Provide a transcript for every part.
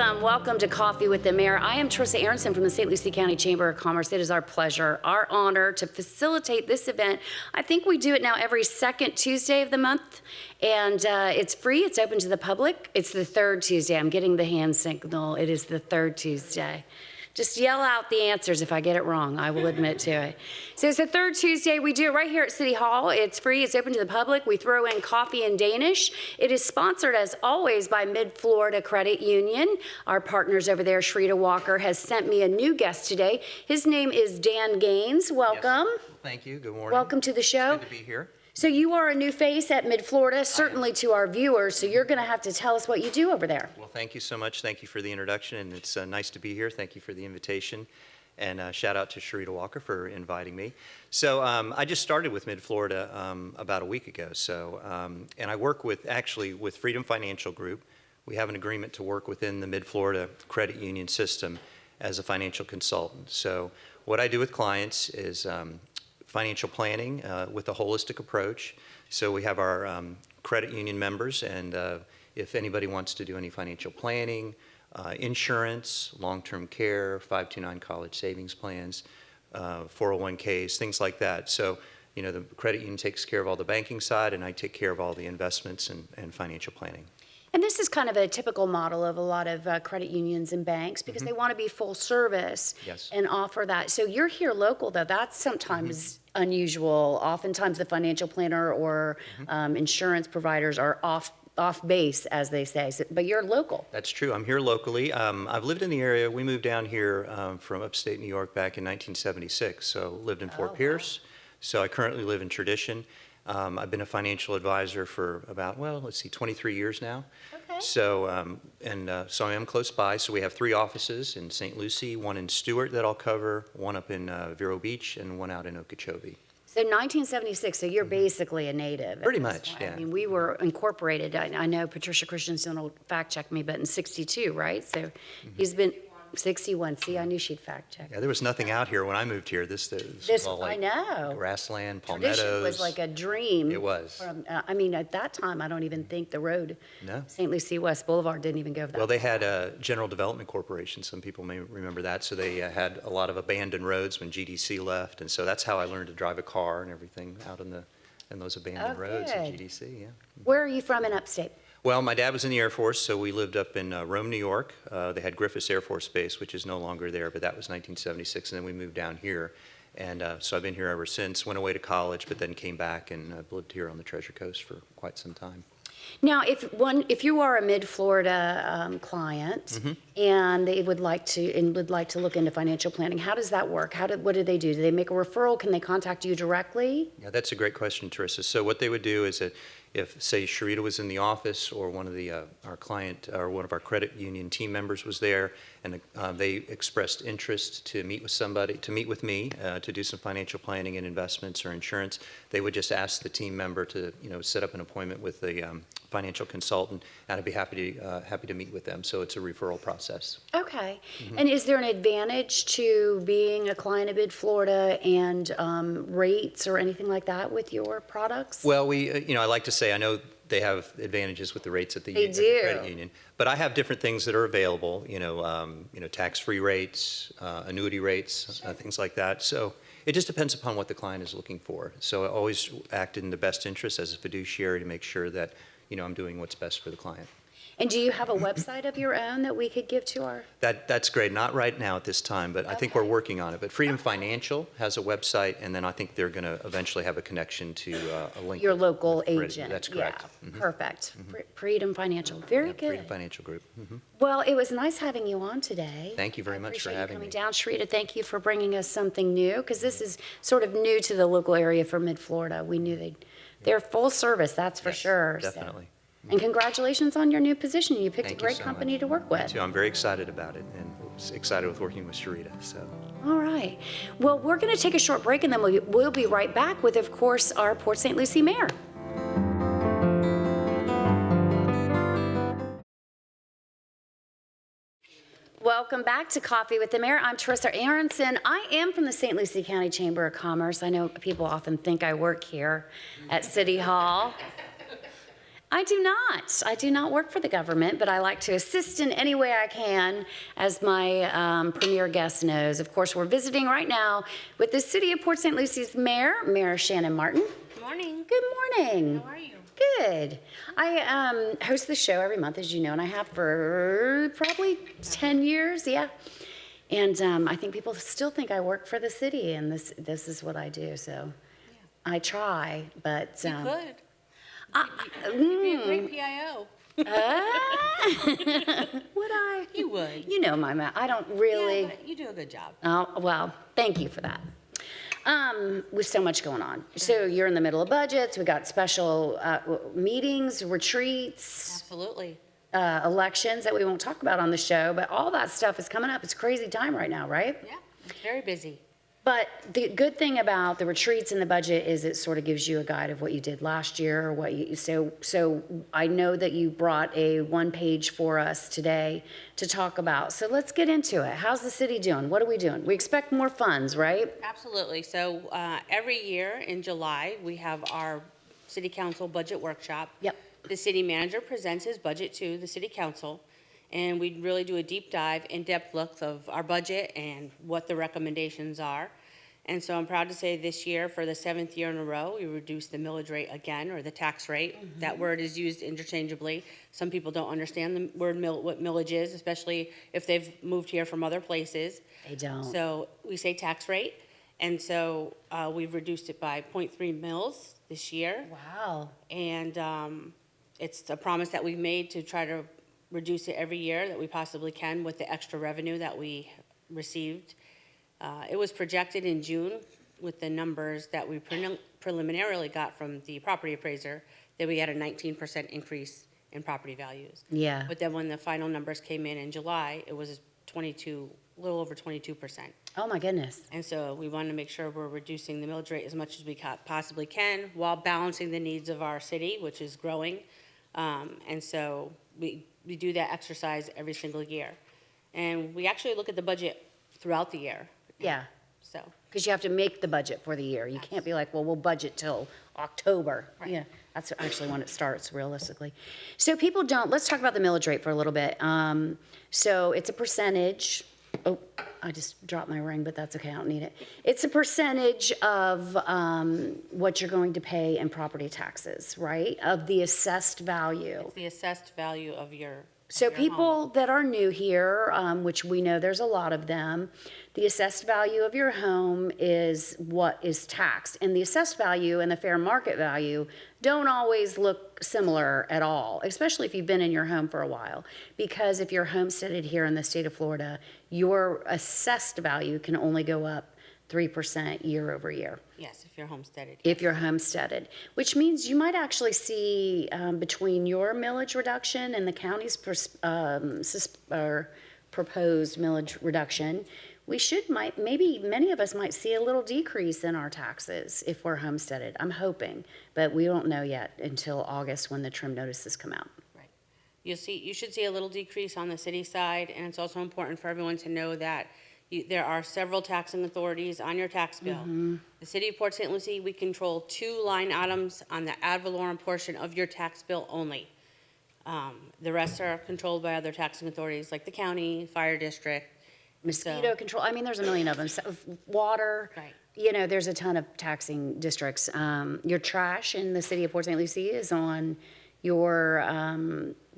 Welcome to Coffee with the Mayor. I am Trissa Aronson from the St. Lucie County Chamber of Commerce. It is our pleasure, our honor to facilitate this event. I think we do it now every second Tuesday of the month, and it's free. It's open to the public. It's the third Tuesday. I'm getting the hand signal. It is the third Tuesday. Just yell out the answers if I get it wrong. I will admit to it. So it's the third Tuesday. We do it right here at City Hall. It's free. It's open to the public. We throw in coffee in Danish. It is sponsored, as always, by Mid-Florida Credit Union. Our partners over there, Shrita Walker, has sent me a new guest today. His name is Dan Gaines. Welcome. Yes. Thank you. Good morning. Welcome to the show. It's good to be here. So you are a new face at Mid-Florida, certainly to our viewers, so you're going to have to tell us what you do over there. Well, thank you so much. Thank you for the introduction, and it's nice to be here. Thank you for the invitation, and shout out to Shrita Walker for inviting me. So I just started with Mid-Florida about a week ago, and I work with Freedom Financial Group. We have an agreement to work within the Mid-Florida credit union system as a financial consultant. So what I do with clients is financial planning with a holistic approach. So we have our credit union members, and if anybody wants to do any financial planning, insurance, long-term care, 529 college savings plans, 401ks, things like that. So, you know, the credit union takes care of all the banking side, and I take care of all the investments and financial planning. And this is kind of a typical model of a lot of credit unions and banks because they want to be full service and offer that. So you're here local, though. That's sometimes unusual. Oftentimes the financial planner or insurance providers are off base, as they say, but you're local. That's true. I'm here locally. I've lived in the area. We moved down here from upstate New York back in 1976, so lived in Fort Pierce. So I currently live in Tradition. I've been a financial advisor for about, 23 years now. Okay. So, so I am close by. So we have 3 offices in St. Lucie, one in Stewart that I'll cover, one up in Vero Beach, and one out in Okeechobee. So 1976, so you're basically a native. Pretty much, yeah. I mean, we were incorporated. I know Patricia Christensen will fact check me, but in 62, right? So he's been 61. See, I knew she'd fact check. Yeah, there was nothing out here when I moved here. This was all like I know. Grassland, palmettos. Tradition was like a dream. It was. I mean, at that time, I don't even think the road, St. Lucie West Boulevard, didn't even go that. Well, they had a General Development Corporation. Some people may remember that. So they had a lot of abandoned roads when GDC left, and so that's how I learned to drive a car and everything out in those abandoned roads at GDC. Yeah. Where are you from in upstate? Well, my dad was in the Air Force, so we lived up in Rome, New York. They had Griffiths Air Force Base, which is no longer there, but that was 1976, and then we moved down here. And so I've been here ever since, went away to college, but then came back and lived here on the Treasure Coast for quite some time. Now, if you are a Mid-Florida client and they would like to look into financial planning, how does that work? What do they do? Do they make a referral? Can they contact you directly? Yeah, that's a great question, Teresa. So what they would do is that if, say, Shrita was in the office or one of the our client or one of our credit union team members was there, and they expressed interest to meet with me to do some financial planning and investments or insurance, they would just ask the team member to set up an appointment with the financial consultant, and I'd be happy to meet with them. So it's a referral process. Okay. And is there an advantage to being a client of Mid-Florida and rates or anything like that with your products? Well, I like to say I know they have advantages with the rates at the credit union, but I have different things that are available. Tax-free rates, annuity rates, things like that. So it just depends upon what the client is looking for. So I always act in the best interest as a fiduciary to make sure that I'm doing what's best for the client. And do you have a website of your own that we could give to our? That's great. Not right now at this time, but I think we're working on it. But Freedom Financial has a website, and then I think they're going to eventually have a connection to a link. Your local agent. That's correct. Yeah, perfect. Freedom Financial. Very good. Freedom Financial Group. Well, it was nice having you on today. Thank you very much for having me. Coming down, Shrita. Thank you for bringing us something new, because this is sort of new to the local area for Mid-Florida. We knew they're full service, that's for sure. Definitely. So. And congratulations on your new position. You picked a great company to work with. Me too. I'm very excited about it, and excited with working with Shrita. So. All right. Well, we're going to take a short break, and then we'll be right back with, of course, our Port St. Lucie mayor. Welcome back to Coffee with the Mayor. I'm Trissa Aronson. I am from the St. Lucie County Chamber of Commerce. I know people often think I work here at City Hall. I do not. I do not work for the government, but I like to assist in any way I can, as my premier guest knows. Of course, we're visiting right now with the City of Port St. Lucie's Mayor, Mayor Shannon Martin. Good morning. Good morning. How are you? Good. I host the show every month, as you know, and I have for probably 10 years, yeah. And I think people still think I work for the city, and this is what I do, so I try, but... You could. You'd be a great PIO. Would I? You would. You know my math. I don't really... Yeah, but you do a good job. Oh, well, thank you for that. With so much going on. So you're in the middle of budgets. We got special meetings, retreats, Absolutely. elections that we won't talk about on the show, but all that stuff is coming up. It's a crazy time right now, right? Yeah, it's very busy. But the good thing about the retreats and the budget is it sort of gives you a guide of what you did last year, or what you, so I know that you brought a one-page for us today to talk about. So let's get into it. How's the city doing? What are we doing? We expect more funds, right? Absolutely. So every year in July, we have our city council budget workshop. Yep. The city manager presents his budget to the city council, and we really do a deep dive, in-depth look of our budget and what the recommendations are. And so I'm proud to say this year, for the 7th year in a row, we reduced the millage rate again, or the tax rate. Mm-hmm. That word is used interchangeably. Some people don't understand the word what millage is, especially if they've moved here from other places. They don't. So we say tax rate, and so we've reduced it by 0.3 mils this year. Wow. And it's a promise that we've made to try to reduce it every year that we possibly can with the extra revenue that we received. It was projected in June with the numbers that we preliminarily got from the property appraiser that we had a 19% increase in property values. Yeah. But then when the final numbers came in July, it was a little over 22%. Oh my goodness. And so we wanted to make sure we're reducing the millage rate as much as we possibly can while balancing the needs of our city, which is growing. And so we do that exercise every single year. And we actually look at the budget throughout the year. Yeah. So, Because you have to make the budget for the year. You can't be like, well, we'll budget till October. Right. Yeah, that's actually when it starts realistically. So people don't, let's talk about the millage rate for a little bit. So it's a percentage. Oh, I just dropped my ring, but that's okay, I don't need it. It's a percentage of what you're going to pay in property taxes, right? Of the assessed value. it's the assessed value of your So your home. people that are new here, which we know there's a lot of them, the assessed value of your home is what is taxed. And the assessed value and the fair market value don't always look similar at all, especially if you've been in your home for a while. Because if you're homesteaded here in the state of Florida, your assessed value can only go up 3% year over year. Yes, if you're homesteaded. If you're homesteaded, which means you might actually see between your millage reduction and the county's proposed millage reduction, maybe many of us might see a little decrease in our taxes if we're homesteaded. I'm hoping, but we don't know yet until August when the trim notices come out. Right. You should see a little decrease on the city side, and it's also important for everyone to know that there are several taxing authorities on your tax bill. Mm-hmm. The city of Port St. Lucie, we control 2 line items on the ad valorem portion of your tax bill only. The rest are controlled by other taxing authorities like the county, fire district. Mosquito control, I mean, there's a million of them. So, water, Right. you know, there's a ton of taxing districts. Your trash in the city of Port St. Lucie is on your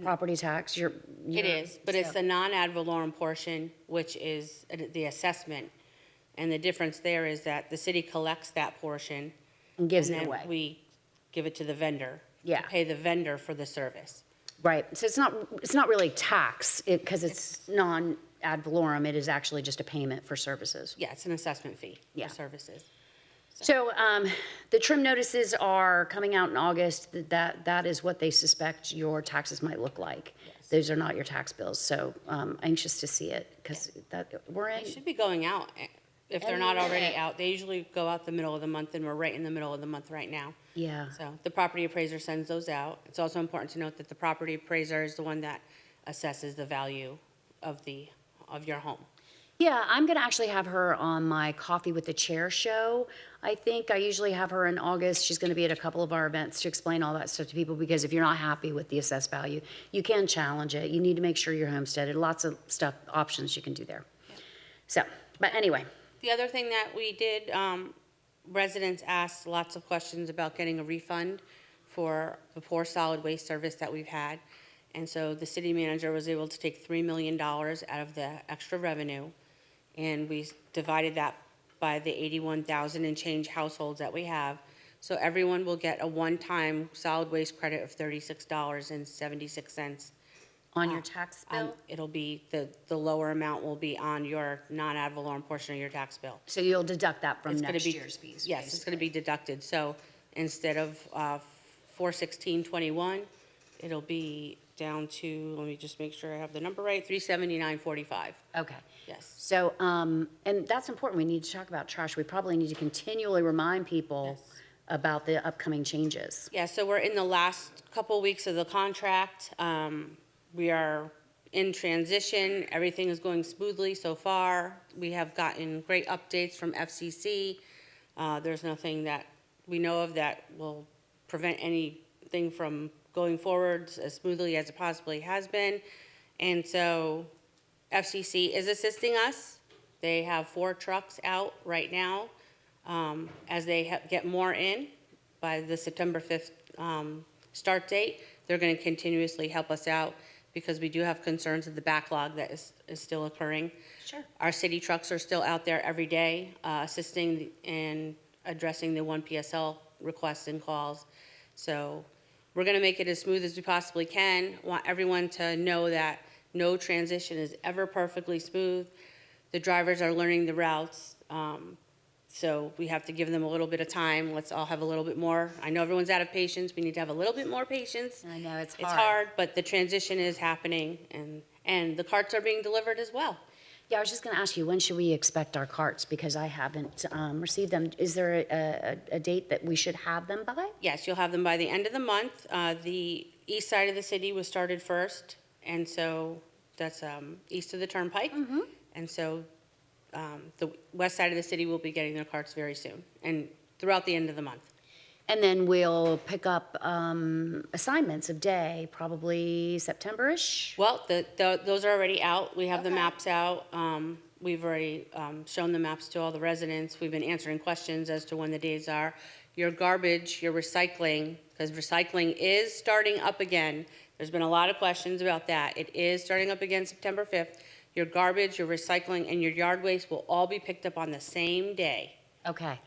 property tax. It is, but it's the non-ad valorem portion, which is the assessment. And the difference there is that the city collects that portion. And gives and it then away. we give it to the vendor. Yeah. To pay the vendor for the service. Right, so it's not really tax, because it's non-ad valorem, it is actually just a payment for services. Yeah, it's an assessment fee Yeah. for services. So the trim notices are coming out in August. That is what they suspect your taxes might look like. Yes. Those are not your tax bills, so anxious to see it, because we're in. They should be going out, if they're not already out. They usually go out the middle of the month, and we're right in the middle of the month right now. Yeah. So the property appraiser sends those out. It's also important to note that the property appraiser is the one that assesses the value of your home. Yeah, I'm going to actually have her on my Coffee with the Chair show. I think I usually have her in August. She's going to be at a couple of our events to explain all that stuff to people, because if you're not happy with the assessed value, you can challenge it. You need to make sure you're homesteaded. Lots of stuff, options you can do there. So, but anyway. The other thing that we did, residents asked lots of questions about getting a refund for the poor solid waste service that we've had. And so the city manager was able to take $3 million out of the extra revenue, and we divided that by the 81,000 and change households that we have. So everyone will get a one-time solid waste credit of $36.76. On your tax bill? It'll be, the lower amount will be on your non-ad valorem portion of your tax bill. So you'll deduct that from It's gonna next be- year's fees? Yes, it's gonna be basically. deducted. So instead of 416.21, it'll be down to, let me just make sure I have the number right, 379.45. Okay. Yes. So, and that's important. We need to talk about trash. We probably need to continually remind people Yes. about the upcoming changes. Yeah, so we're in the last couple weeks of the contract. We are in transition. Everything is going smoothly so far. We have gotten great updates from FCC. There's nothing that we know of that will prevent anything from going forward as smoothly as it possibly has been. And so FCC is assisting us. They have 4 trucks out right now. As they get more in by the September 5th start date, they're going to continuously help us out, because we do have concerns of the backlog that is still occurring. Sure. Our city trucks are still out there every day, assisting and addressing the 1 PSL requests and calls. So we're going to make it as smooth as we possibly can. Want everyone to know that no transition is ever perfectly smooth. The drivers are learning the routes, so we have to give them a little bit of time. Let's all have a little bit more. I know everyone's out of patience. We need to have a little bit more patience. I know, it's hard. It's hard, but the transition is happening, and the carts are being delivered as well. Yeah, I was just going to ask you, when should we expect our carts? Because I haven't received them. Is there a date that we should have them by? Yes, you'll have them by the end of the month. The east side of the city was started first, and so that's east of the Turnpike. And so the west side of the city will be getting their carts very soon, and throughout the end of the month. And then we'll pick up assignments of day, probably September-ish? Well, those are already out. We have the Okay. maps out. We've already shown the maps to all the residents. We've been answering questions as to when the days are. Your garbage, your recycling, because recycling is starting up again. There's been a lot of questions about that. It is starting up again September 5th. Your garbage, your recycling, and your yard waste will all be picked up on the same day. Okay.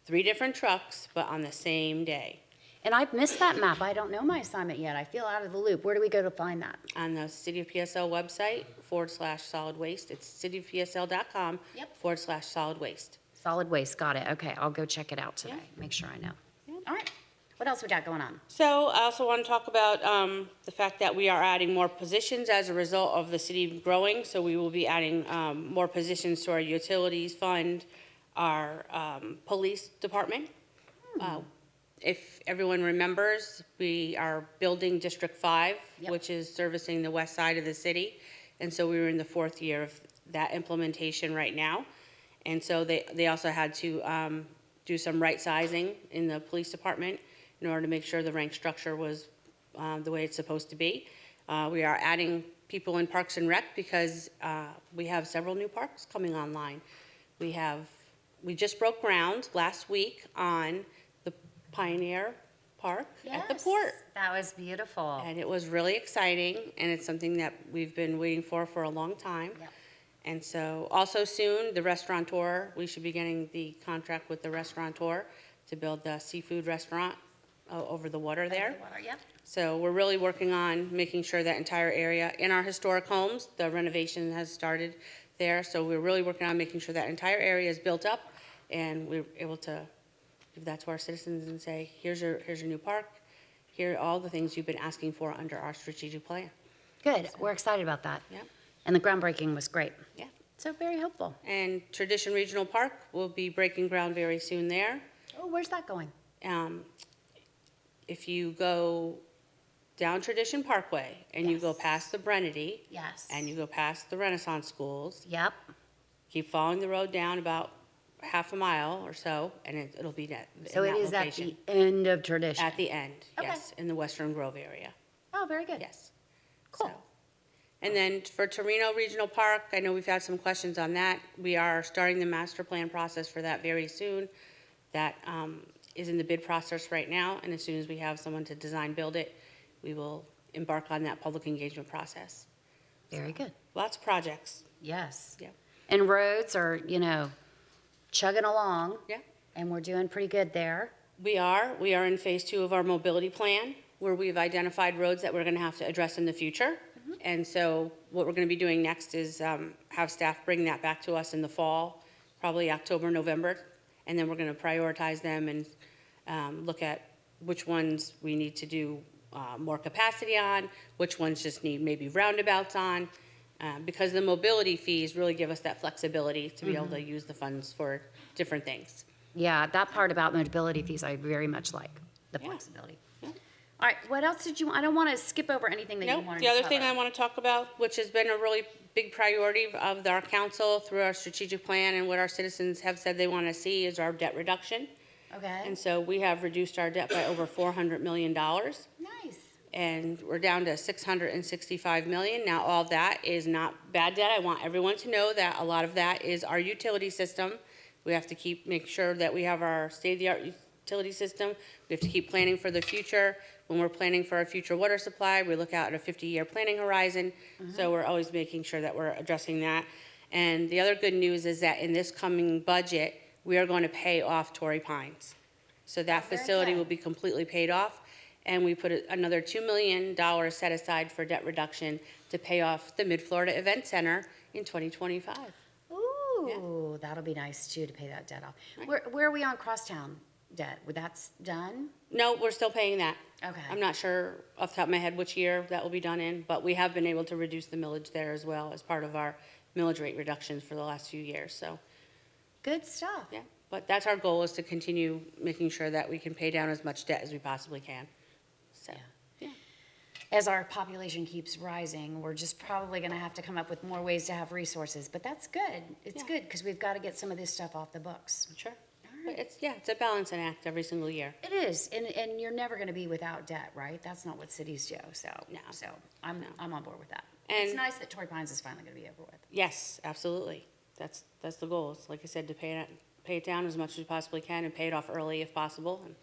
3 different trucks, but on the same day. And I've missed that map. I don't know my assignment yet. I feel out of the loop. Where do we go to find that? On the City of PSL website, /solid waste. It's cityofpsl.com Yep. /solid waste. Solid waste, got it. Okay, I'll go check it out today. Make sure I know. All right. What else we got going on? So I also want to talk about the fact that we are adding more positions as a result of the city growing. So we will be adding more positions to our utilities fund, our police department. If everyone remembers, we are building District 5, Yep. which is servicing the west side of the city. And so we were in the 4th year of that implementation right now. And so they also had to do some right sizing in the police department in order to make sure the rank structure was the way it's supposed to be. We are adding people in Parks and Rec because we have several new parks coming online. We just broke ground last week on the Pioneer Park at the port. That was beautiful. And it was really exciting, and it's something that we've been waiting for a long time. Yep. And so also soon, the restaurateur, we should be getting the contract with the restaurateur to build the seafood restaurant over the water there. Yep. So we're really working on making sure that entire area, in our historic homes, the renovation has started there. So we're really working on making sure that entire area is built up, and we're able to give that to our citizens and say, here's your new park. Here are all the things you've been asking for under our strategic plan. Good. We're excited about that. Yep. And the groundbreaking was great. Yeah. So very helpful. And Tradition Regional Park will be breaking ground very soon there. Oh, where's that going? If you go down Tradition Parkway and you go Yes. past the Brennedy Yes. and you go past the Renaissance schools, Yep. keep following the road down about half a mile or so, and it'll be that, So in it that is at location. the end of Tradition. At the end, Okay. yes, in the Western Grove area, Oh, very good. yes. Cool. So. And then for Torino Regional Park, I know we've had some questions on that. We are starting the master plan process for that very soon. That is in the bid process right now, and as soon as we have someone to design build it, we will embark on that public engagement process. Very good. Lots of projects, Yes. yeah. And roads are, chugging along. Yeah. And we're doing pretty good there. We are in phase 2 of our mobility plan, where we've identified roads that we're gonna have to address in the future. And so what we're gonna be doing next is have staff bring that back to us in the fall, probably October, November. And then we're gonna prioritize them and look at which ones we need to do more capacity on, which ones just need maybe roundabouts on. Because the mobility fees really give us that flexibility to be able to use the funds for different things. Yeah, that part about mobility fees I very much like, the Yeah. flexibility. All right, what else did you, I don't want to skip over anything that you Nope. wanted to The cover. other thing I want to talk about, which has been a really big priority of our council through our strategic plan and what our citizens have said they want to see, is our debt reduction. Okay, And so we have reduced our debt by over $400 million, nice. and we're down to $665 million. Now, all of that is not bad debt. I want everyone to know that a lot of that is our utility system. We have to make sure that we have our state-of-the-art utility system. We have to keep planning for the future. When we're planning for our future water supply, we look out at a 50-year planning horizon. So we're always making sure that we're addressing that. And the other good news is that in this coming budget, we are going to pay off Torrey Pines. So that very facility good. will be completely paid off. And we put another $2 million set aside for debt reduction to pay off the Mid-Florida Event Center in 2025. Ooh, that'll be nice too, to pay that debt off. Where are we on Crosstown debt? Well, that's done? No, we're still paying that. Okay. I'm not sure off the top of my head which year that will be done in, but we have been able to reduce the millage there as well as part of our millage rate reductions for the last few years, so, Good stuff. yeah. But that's our goal, is to continue making sure that we can pay down as much debt as we possibly can, so. Yeah. As our population keeps rising, we're just probably going to have to come up with more ways to have resources, but that's good. It's Yeah. good, because we've got to get some of this stuff off the books. Sure. But it's a balancing act every single year. It is, and you're never going to be without debt, right? That's not what cities do, so. No. So I'm on board with that. And- It's nice that Torrey Pines is finally going to be over with. Yes, absolutely. That's the goal. It's, like I said, to pay it down as much as we possibly can and pay it off early if possible. And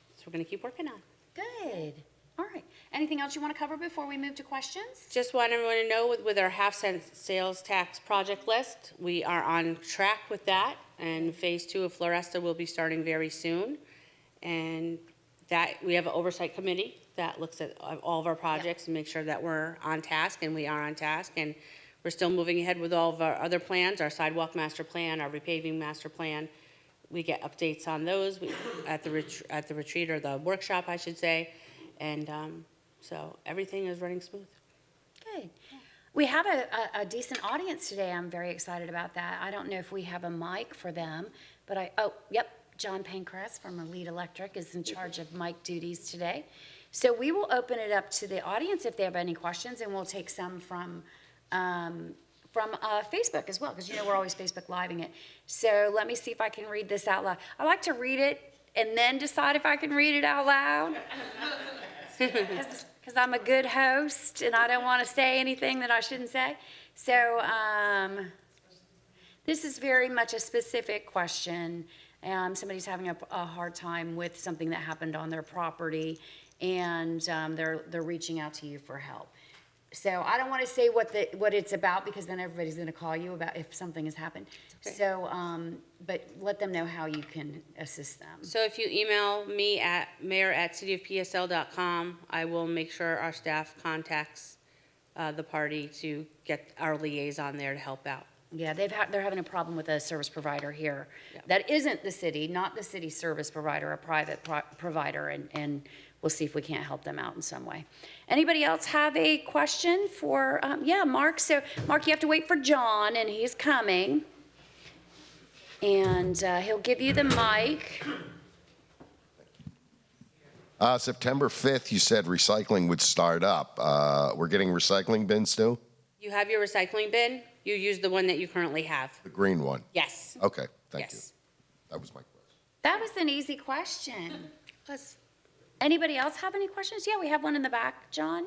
that's what we're going to keep working on. Good. All right. Anything else you want to cover before we move to questions? Just want everyone to know, with our half-cent sales tax project list, we are on track with that. And phase 2 of Floresta will be starting very soon. And that, we have an oversight committee that looks at all of our projects and makes sure that we're on task, and we are on task. And we're still moving ahead with all of our other plans, our sidewalk master plan, our repaving master plan. We get updates on those at the retreat, or the workshop, I should say. And so everything is running smooth. Good. We have a decent audience today. I'm very excited about that. I don't know if we have a mic for them, but John Pancrest from Elite Electric is in charge of mic duties today. So we will open it up to the audience if they have any questions, and we'll take some from Facebook as well, because we're always Facebook Living it. So let me see if I can read this out loud. I like to read it and then decide if I can read it out loud. Because I'm a good host and I don't want to say anything that I shouldn't say. So this is very much a specific question. Somebody's having a hard time with something that happened on their property, and they're reaching out to you for help. So I don't want to say what it's about, because then everybody's going to call you about if something has happened. Okay. So, but let them know how you can assist them. So if you email me at mayor@cityofpsl.com, I will make sure our staff contacts the party to get our liaison there to help out. Yeah, they're having a problem with a service provider here that isn't the city, not the city service provider, a private provider, and we'll see if we can't help them out in some way. Anybody else have a question for, Mark? So, Mark, you have to wait for John, and he's coming. And he'll give you the mic. September 5th, you said recycling would start up. We're getting recycling bins too? You have your recycling bin. You use the one that you currently have. The green one? Yes. Okay, thank you. Yes. That was my question. That was an easy question. Anybody else have any questions? Yeah, we have one in the back, John.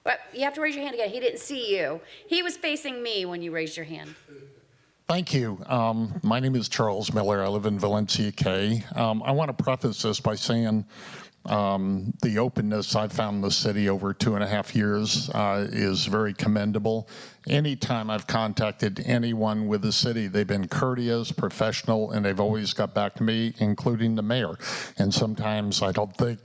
But you have to raise your hand again. He didn't see you. He was facing me when you raised your hand. Thank you. My name is Charles Miller. I live in Valencia, K. I want to preface this by saying the openness I've found in the city over 2.5 years is very commendable. Anytime I've contacted anyone with the city, they've been courteous, professional, and they've always got back to me, including the mayor. And sometimes I don't think,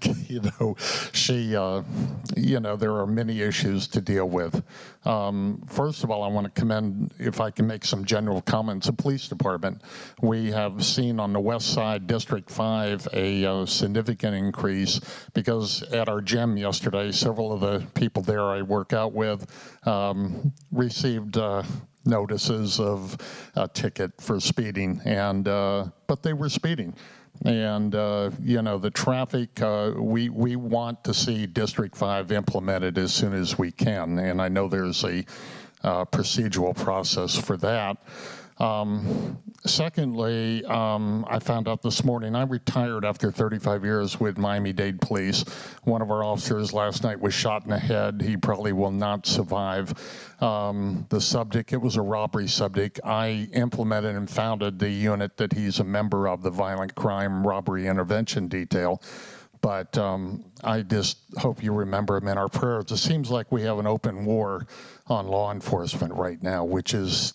she, there are many issues to deal with. First of all, I want to commend, if I can make some general comments, the police department. We have seen on the west side, District 5, a significant increase because at our gym yesterday, several of the people there I work out with received notices of a ticket for speeding, and but they were speeding. And, the traffic, we want to see District 5 implemented as soon as we can, and I know there's a procedural process for that. Secondly, I found out this morning, I retired after 35 years with Miami-Dade Police. One of our officers last night was shot in the head. He probably will not survive. The subject, it was a robbery subject. I implemented and founded the unit that he's a member of, the Violent Crime Robbery Intervention Detail. But I just hope you remember him in our prayers. It seems like we have an open war on law enforcement right now, which is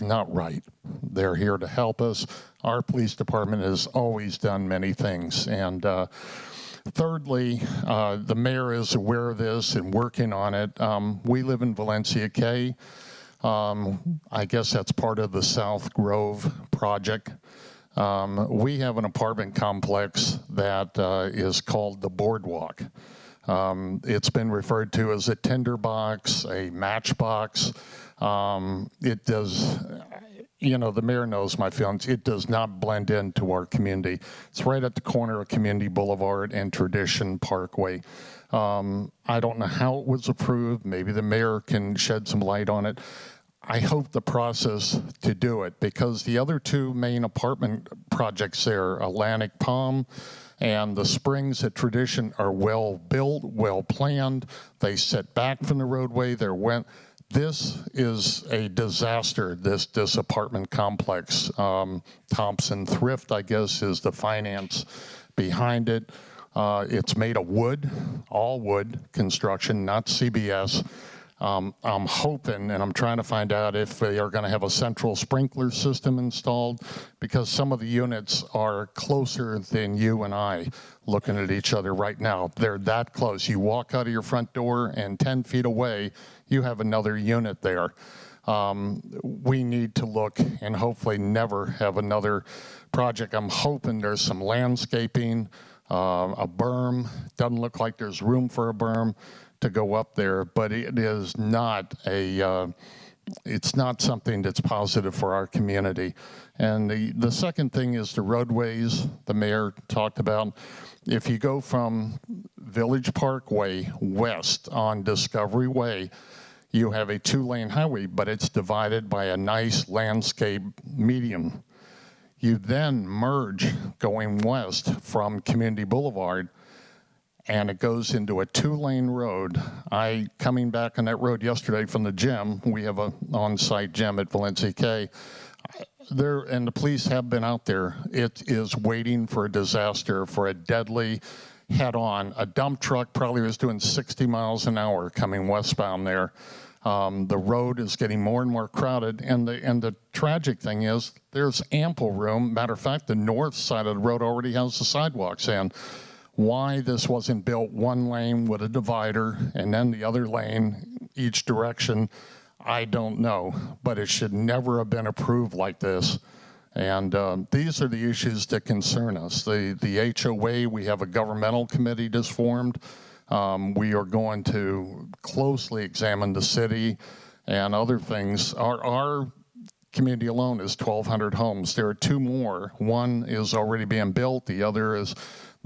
not right. They're here to help us. Our police department has always done many things. And thirdly, the mayor is aware of this and working on it. We live in Valencia, K. I guess that's part of the South Grove project. We have an apartment complex that is called the Boardwalk. It's been referred to as a tinderbox, a matchbox. It does, the mayor knows my feelings. It does not blend into our community. It's right at the corner of Community Boulevard and Tradition Parkway. I don't know how it was approved. Maybe the mayor can shed some light on it. I hope the process to do it, because the other two main apartment projects there, Atlantic Palm and the Springs at Tradition, are well built, well planned. They set back from the roadway. This is a disaster, this apartment complex. Thompson Thrift, I guess, is the finance behind it. It's made of wood, all wood construction, not CBS. I'm hoping, and I'm trying to find out if they are going to have a central sprinkler system installed, because some of the units are closer than you and I looking at each other right now. They're that close. You walk out of your front door and 10 feet away, you have another unit there. We need to look and hopefully never have another project. I'm hoping there's some landscaping, a berm. Doesn't look like there's room for a berm to go up there, but it is not it's not something that's positive for our community. And the second thing is the roadways the mayor talked about. If you go from Village Parkway west on Discovery Way, you have a 2-lane highway, but it's divided by a nice landscape median. You then merge going west from Community Boulevard, and it goes into a 2-lane road. Coming back on that road yesterday from the gym, we have an on-site gym at Valencia K. And the police have been out there. It is waiting for a disaster, for a deadly head-on. A dump truck probably was doing 60 miles an hour coming westbound there. The road is getting more and more crowded, and the tragic thing is there's ample room. Matter of fact, the north side of the road already has the sidewalks in. Why this wasn't built one lane with a divider and then the other lane each direction, I don't know. But it should never have been approved like this. And these are the issues that concern us. The HOA, we have a governmental committee just formed. We are going to closely examine the city and other things. Our community alone is 1,200 homes. There are 2 more. One is already being built. The other is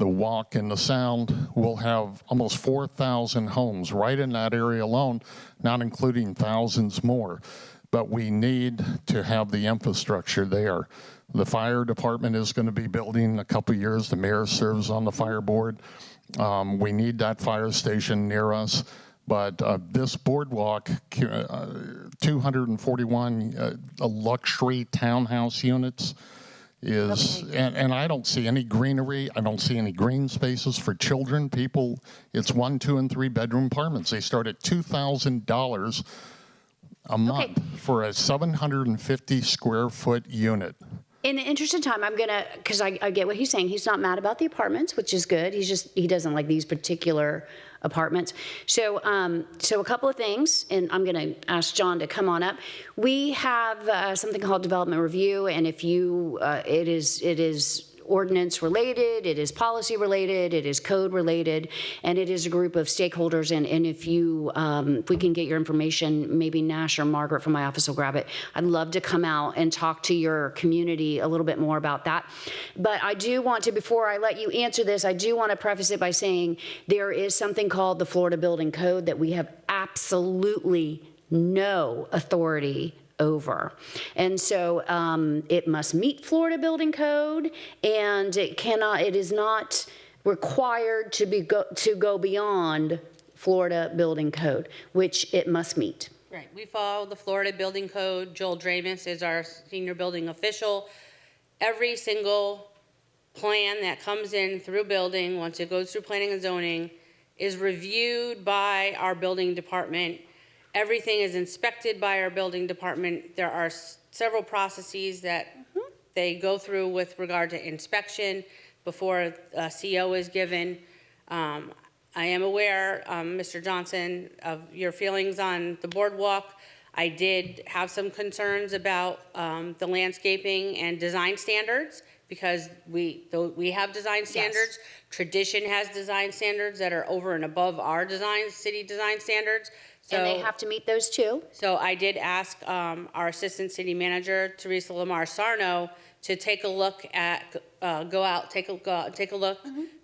the walk and the sound, we'll have almost 4,000 homes right in that area alone, not including thousands more. But we need to have the infrastructure there. The fire department is going to be building in a couple of years. The mayor serves on the fire board. We need that fire station near us. But this boardwalk, 241 luxury townhouse units, is, and I don't see any greenery. I don't see any green spaces for children, people. It's 1, 2, and 3 bedroom apartments. They start at $2,000 a month for a 750 square foot unit. In the interest of time, I'm gonna, because I get what he's saying. He's not mad about the apartments, which is good. He doesn't like these particular apartments. So, so a couple of things, and I'm gonna ask John to come on up. We have something called development review, and if you, it is ordinance related, it is policy related, it is code related, and it is a group of stakeholders. And if you, if we can get your information, maybe Nash or Margaret from my office will grab it. I'd love to come out and talk to your community a little bit more about that. But I do want to, before I let you answer this, I do want to preface it by saying there is something called the Florida Building Code that we have absolutely no authority over. And so it must meet Florida Building Code, and it is not required to go beyond Florida Building Code, which it must meet. Right, we follow the Florida Building Code. Joel Dramus is our senior building official. Every single plan that comes in through building, once it goes through planning and zoning, is reviewed by our building department. Everything is inspected by our building department. There are several processes that they go through with regard to inspection before a CO is given. I am aware, Mr. Johnson, of your feelings on the boardwalk. I did have some concerns about the landscaping and design standards, because we have design standards. Yes. Tradition has design standards that are over and above our city design standards. So, and they have to meet those too? So I did ask our Assistant City Manager, Teresa Lamar Sarno, to take a look at, go out, take a look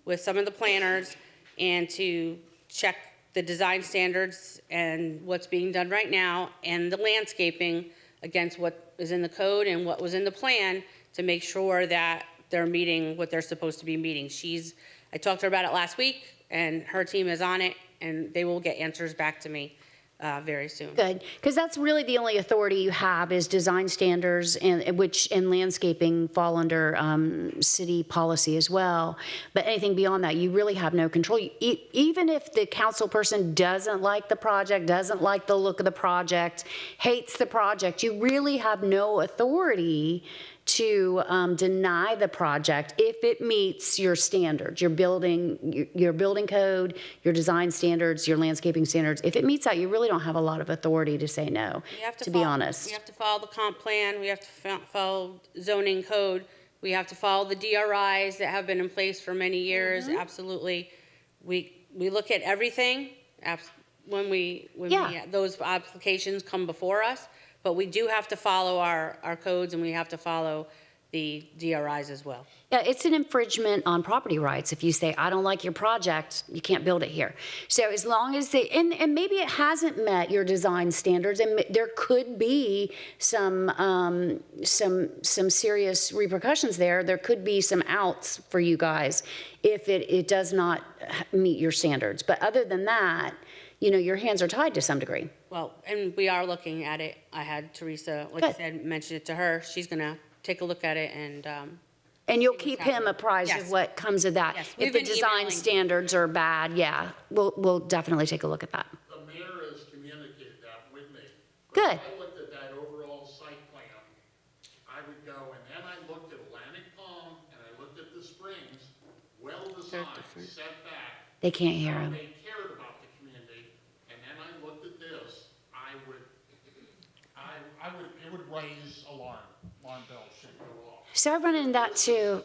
with some of the planners and to check the design standards and what's being done right now and the landscaping against what is in the code and what was in the plan to make sure that they're meeting what they're supposed to be meeting. I talked to her about it last week, and her team is on it, and they will get answers back to me very soon. Good, because that's really the only authority you have is design standards, and which in landscaping fall under city policy as well. But anything beyond that, you really have no control. Even if the council person doesn't like the project, doesn't like the look of the project, hates the project, you really have no authority to deny the project if it meets your standards, your building code, your design standards, your landscaping standards. If it meets that, you really don't have a lot of authority to say no, to be honest. We have to follow the comp plan. We have to follow zoning code. We have to follow the DRIs that have been in place for many years. Absolutely. We look at everything when those applications come before us. But we do have to follow our codes, and we have to follow the DRIs as well. Yeah, it's an infringement on property rights. If you say, I don't like your project, you can't build it here. So as long as and maybe it hasn't met your design standards, and there could be some serious repercussions there. There could be some outs for you guys if it does not meet your standards. But other than that, your hands are tied to some degree. Well, and we are looking at it. I had Teresa, like I said, mention it to her. She's going to take a look at it and you'll keep him apprised of what comes of that. Yes. If the design standards are bad, yeah, we'll definitely take a look at that. The mayor has communicated that with me. Good. I looked at that overall site plan. I would go, and then I looked at Atlantic Palm, and I looked at the Springs, well-designed, set back. They can't hear him. They cared about the community, and then I looked at this. It would raise alarm bells should go off. So I run into that too.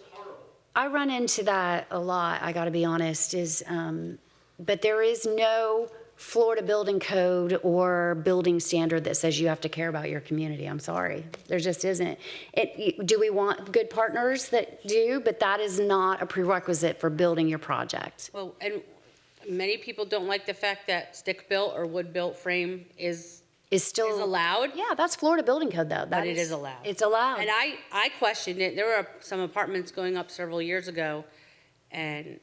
I run into that a lot, I gotta be honest, but there is no Florida building code or building standard that says you have to care about your community. I'm sorry. There just isn't. Do we want good partners that do? But that is not a prerequisite for building your project. Well, and many people don't like the fact that stick-built or wood-built frame is Still allowed. Yeah, that's Florida building code though. But it is allowed. It's allowed. And I questioned it. There were some apartments going up several years ago, and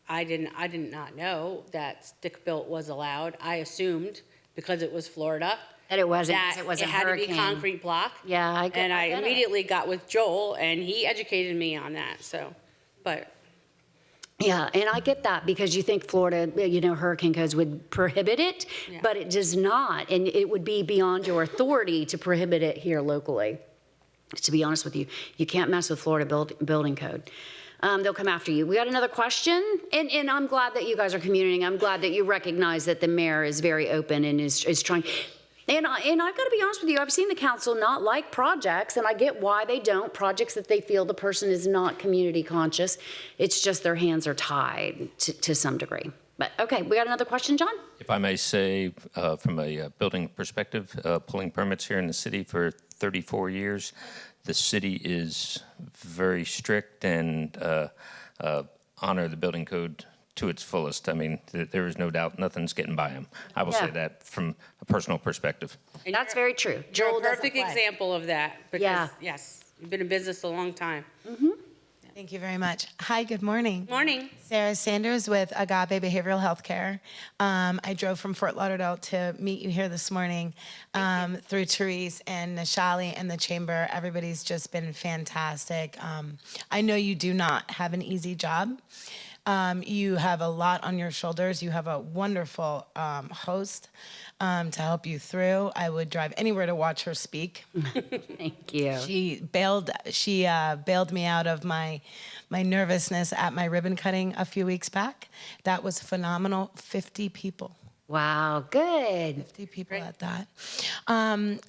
I did not know that stick-built was allowed. I assumed, because it was Florida, That it wasn't, 'cause that it was a it had to be hurricane. concrete block. Yeah, I get And I it. immediately got with Joel, and he educated me on that, so, but. Yeah, and I get that because you think Florida, hurricane codes would prohibit it, Yeah. but it does not. And it would be beyond your authority to prohibit it here locally. To be honest with you, you can't mess with Florida building code. They'll come after you. We got another question, and I'm glad that you guys are communicating. I'm glad that you recognize that the mayor is very open and is trying. And I've got to be honest with you, I've seen the council not like projects, and I get why they don't. Projects that they feel the person is not community conscious. It's just their hands are tied to some degree. But okay, we got another question, John? If I may say, from a building perspective, pulling permits here in the city for 34 years, the city is very strict and honor the building code to its fullest. I mean, there is no doubt nothing's getting by them. I will say Yeah. that from a personal perspective. And That's very true. You're Joel a doesn't perfect play. example of that. Yeah. Because, yes, you've been in business a long time. Thank you very much. Hi, good morning. Morning. Sarah Sanders with Agape Behavioral Healthcare. I drove from Fort Lauderdale to meet you here this morning through Therese and Nishali and the Chamber. Everybody's just been fantastic. I know you do not have an easy job. You have a lot on your shoulders. You have a wonderful host to help you through. I would drive anywhere to watch her speak. Thank you. She bailed me out of my nervousness at my ribbon cutting a few weeks back. That was phenomenal. 50 people. Wow, good. 50 people at that.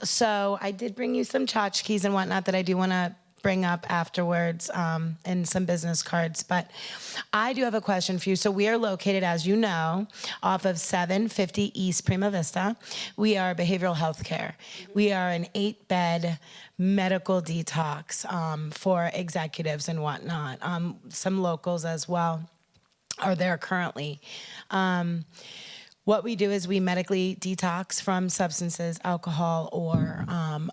So I did bring you some tchotchkes and whatnot that I do want to bring up afterwards, and some business cards. But I do have a question for you. So we are located, as you know, off of 750 East Prima Vista. We are behavioral health care. We are an 8-bed medical detox for executives and whatnot. Some locals as well are there currently. What we do is we medically detox from substances, alcohol, or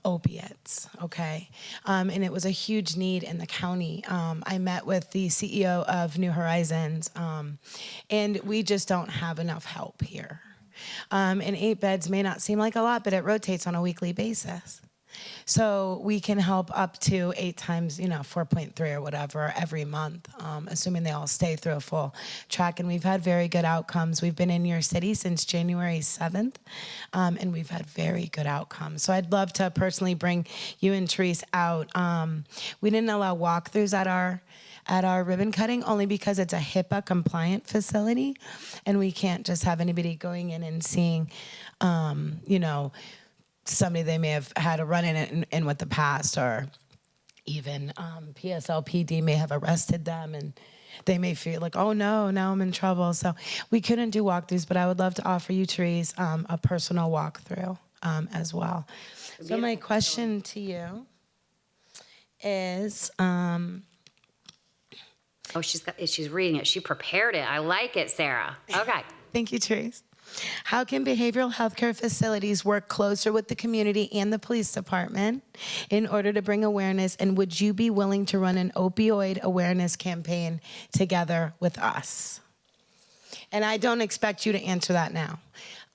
opiates, okay? And it was a huge need in the county. I met with the CEO of New Horizons, and we just don't have enough help here. And 8 beds may not seem like a lot, but it rotates on a weekly basis. So we can help up to 8 times, 4.3 or whatever every month, assuming they all stay through a full track. And we've had very good outcomes. We've been in your city since January 7th, and we've had very good outcomes. So I'd love to personally bring you and Therese out. We didn't allow walkthroughs at our ribbon cutting only because it's a HIPAA compliant facility, and we can't just have anybody going in and seeing, somebody they may have had a run-in in with the past, or even PSLPD may have arrested them, and they may feel like, oh no, now I'm in trouble. So we couldn't do walkthroughs, but I would love to offer you, Therese, a personal walkthrough as well. So my question to you is, Oh, she's reading it. She prepared it. I like it, Sarah. Okay. thank you, Therese. How can behavioral healthcare facilities work closer with the community and the police department in order to bring awareness? And would you be willing to run an opioid awareness campaign together with us? And I don't expect you to answer that now.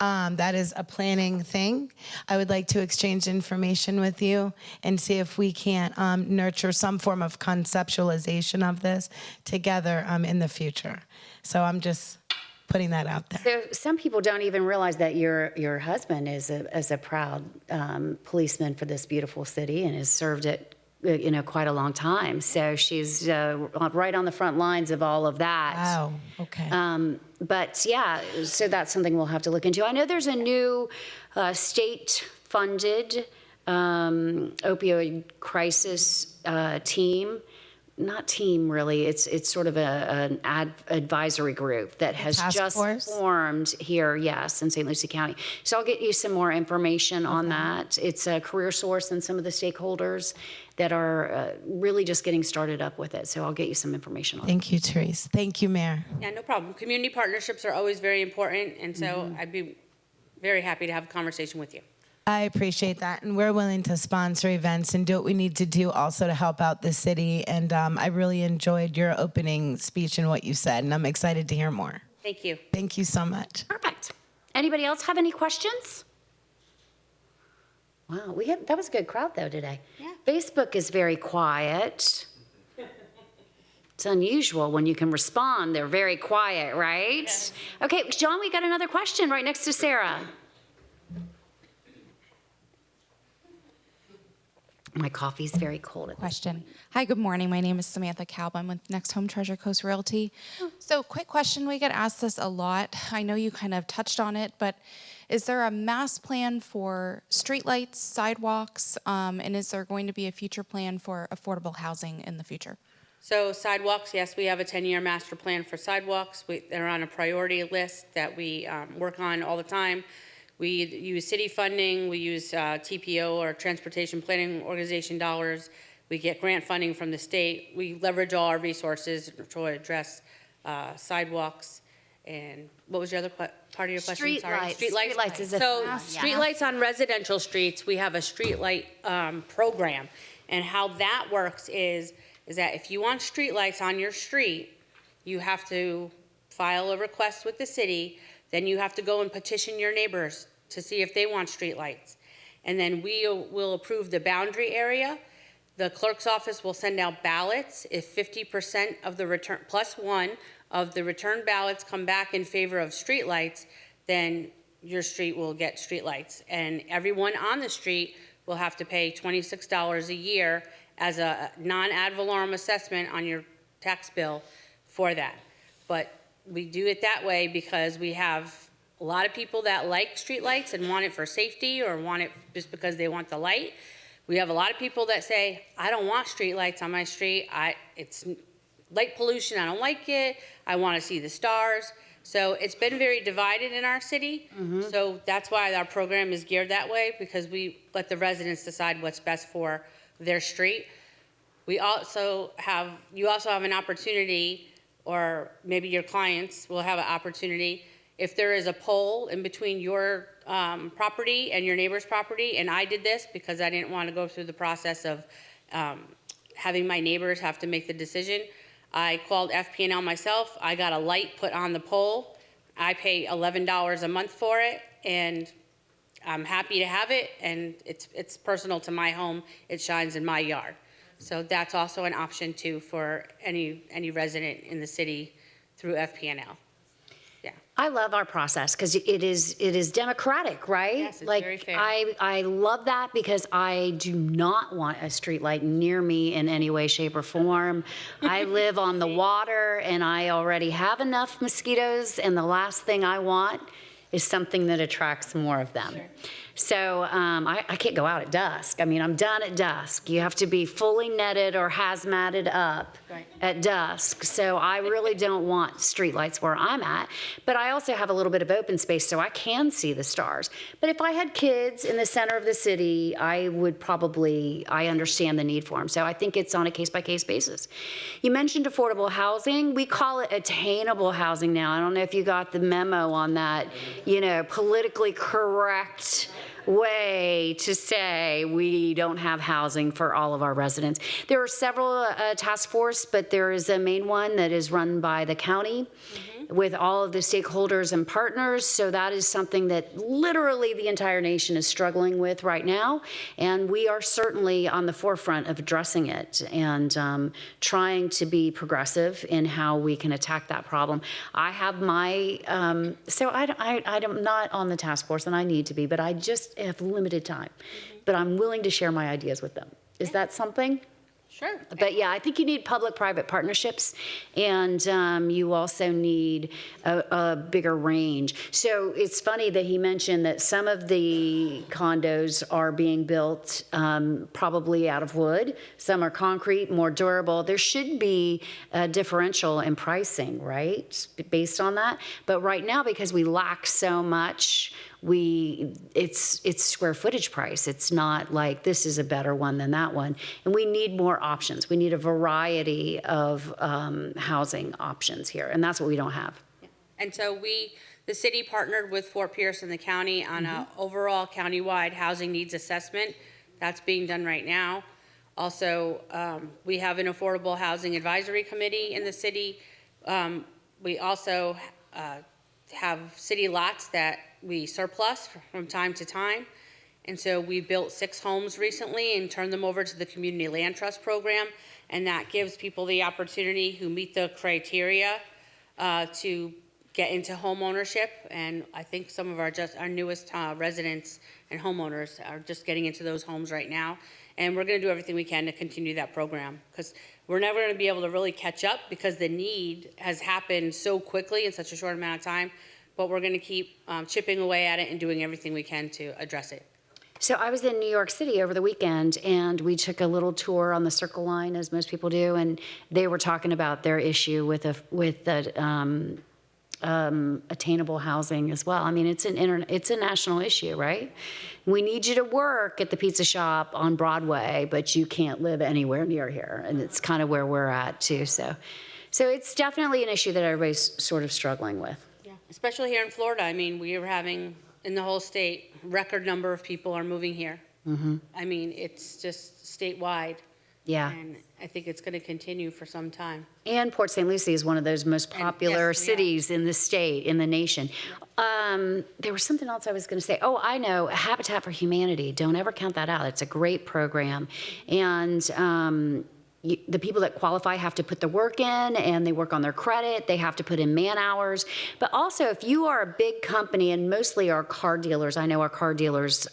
That is a planning thing. I would like to exchange information with you and see if we can't nurture some form of conceptualization of this together in the future. So I'm just putting that out there. So some people don't even realize that your husband is a proud policeman for this beautiful city and has served it, quite a long time. So she's right on the front lines of all of that. Wow, okay. But yeah, so that's something we'll have to look into. I know there's a new state-funded opioid crisis team not team really, it's sort of an advisory group that has task just force? formed here, yes, in St. Lucie County. So I'll get you some more information on that. It's a career source and some of the stakeholders that are really just getting started up with it. So I'll get you some information on it. Thank you, Therese. Thank you, Mayor. Yeah, no problem. Community partnerships are always very important, and so I'd be very happy to have a conversation with you. I appreciate that, and we're willing to sponsor events and do what we need to do also to help out the city. And I really enjoyed your opening speech and what you said, and I'm excited to hear more. Thank you. Thank you so much. Perfect. Anybody else have any questions? Wow, that was a good crowd though today. Yeah. Facebook is very quiet. It's unusual when you can respond. They're very quiet, right? Yes. Okay, John, we got another question right next to Sarah. My coffee's very cold. Question. Hi, good morning. My name is Samantha Kalb. I'm with Next Home Treasure Coast Realty. So quick question, we get asked this a lot. I know you kind of touched on it, but is there a mass plan for streetlights, sidewalks, and is there going to be a future plan for affordable housing in the future? So sidewalks, yes, we have a 10-year master plan for sidewalks. They're on a priority list that we work on all the time. We use city funding, we use TPO or Transportation Planning Organization dollars. We get grant funding from the state. We leverage all our resources to address sidewalks. And what was your other part of your question? Sorry. Streetlights is a So thing, yeah. streetlights on residential streets, we have a streetlight program. And how that works is that if you want streetlights on your street, you have to file a request with the city. Then you have to go and petition your neighbors to see if they want streetlights. And then we will approve the boundary area. The clerk's office will send out ballots. If 50% of the return, plus one of the return ballots come back in favor of streetlights, then your street will get streetlights. And everyone on the street will have to pay $26 a year as a non-ad valorem assessment on your tax bill for that. But we do it that way because we have a lot of people that like streetlights and want it for safety or want it just because they want the light. We have a lot of people that say, I don't want streetlights on my street. It's light pollution, I don't like it. I want to see the stars. So it's been very divided in our city. So that's why our program is geared that way, because we let the residents decide what's best for their street. You also have an opportunity, or maybe your clients will have an opportunity, if there is a pole in between your property and your neighbor's property, and I did this because I didn't want to go through the process of having my neighbors have to make the decision. I called FP&L myself. I got a light put on the pole. I pay $11 a month for it, and I'm happy to have it, and it's personal to my home. It shines in my yard. So that's also an option too for any resident in the city through FP&L. Yeah. I love our process because it is democratic, right? Yes, it's like, very fair. I love that because I do not want a street light near me in any way, shape, or form. I live on the water and I already have enough mosquitoes, and the last thing I want is something that attracts more of them. Sure. So I can't go out at dusk. I mean, I'm done at dusk. You have to be fully netted or hazmated up at dusk. So I really don't want streetlights where I'm at. But I also have a little bit of open space so I can see the stars. But if I had kids in the center of the city, I understand the need for them. So I think it's on a case-by-case basis. You mentioned affordable housing. We call it attainable housing now. I don't know if you got the memo on that, politically correct way to say we don't have housing for all of our residents. There are several task force, but there is a main one that is run by the county with all of the stakeholders and partners. So that is something that literally the entire nation is struggling with right now. And we are certainly on the forefront of addressing it and trying to be progressive in how we can attack that problem. I have my, so I'm not on the task force, and I need to be, but I just have limited time. But I'm willing to share my ideas with them. Is that something? Sure. But yeah, I think you need public-private partnerships, and you also need a bigger range. So it's funny that he mentioned that some of the condos are being built probably out of wood. Some are concrete, more durable. There should be a differential in pricing, right, based on that. But right now, because we lack so much, it's square footage price. It's not like this is a better one than that one. And we need more options. We need a variety of housing options here, and that's what we don't have. And so the city partnered with Fort Pierce and the county on an overall countywide housing needs assessment. That's being done right now. Also, we have an affordable housing advisory committee in the city. We also have city lots that we surplus from time to time. And so we built 6 homes recently and turned them over to the Community Land Trust Program. And that gives people the opportunity who meet the criteria to get into home ownership. And I think some of our newest residents and homeowners are just getting into those homes right now. And we're going to do everything we can to continue that program, because we're never going to be able to really catch up because the need has happened so quickly in such a short amount of time. But we're going to keep chipping away at it and doing everything we can to address it. So I was in New York City over the weekend, and we took a little tour on the Circle Line, as most people do, and they were talking about their issue with attainable housing as well. I mean, it's a national issue, right? We need you to work at the pizza shop on Broadway, but you can't live anywhere near here, and it's kind of where we're at too. So it's definitely an issue that everybody's sort of struggling with. Yeah, especially here in Florida. I mean, we are having, in the whole state, record number of people are moving here. Mm-hmm. I mean, it's just statewide. Yeah. And I think it's going to continue for some time. And Port St. Lucie is one of those most popular cities in the state, in the nation. There was something else I was going to say. Oh, I know, Habitat for Humanity. Don't ever count that out. It's a great program. And the people that qualify have to put the work in, and they work on their credit. They have to put in man hours. But also, if you are a big company, and mostly our car dealers, I know our car dealers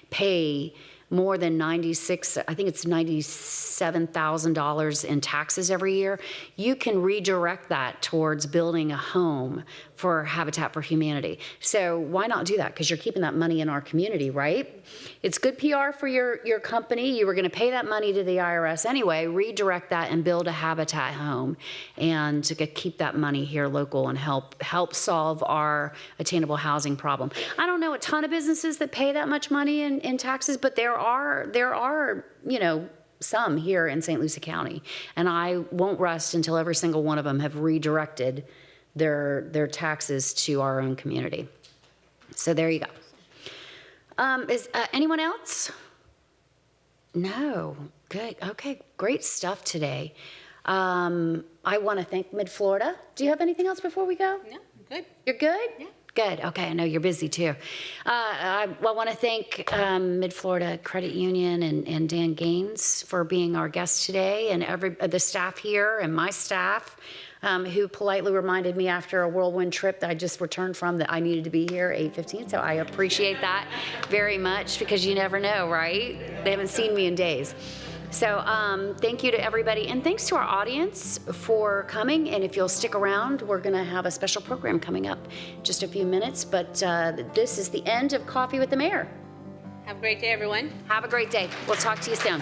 pay more than $97,000 in taxes every year, you can redirect that towards building a home for Habitat for Humanity. So why not do that? Because you're keeping that money in our community, right? It's good PR for your company. You were going to pay that money to the IRS anyway. Redirect that and build a Habitat home, and to keep that money here local and help solve our attainable housing problem. I don't know a ton of businesses that pay that much money in taxes, but there are some here in St. Lucie County, and I won't rest until every single one of them have redirected their taxes to our own community. So there you go. Is anyone else? No. Good. Okay. Great stuff today. I want to thank Mid-Florida. Do you have anything else before we go? No, good. You're good? Yeah. Good. Okay. I know you're busy too. I want to thank Mid-Florida Credit Union and Dan Gaines for being our guest today, and the staff here and my staff, who politely reminded me after a whirlwind trip that I just returned from that I needed to be here at 8:15. So I appreciate that very much, because you never know, right? They haven't seen me in days. So thank you to everybody, and thanks to our audience for coming. And if you'll stick around, we're going to have a special program coming up in just a few minutes. But this is the end of Coffee with the Mayor. Have a great day, everyone. Have a great day. We'll talk to you soon.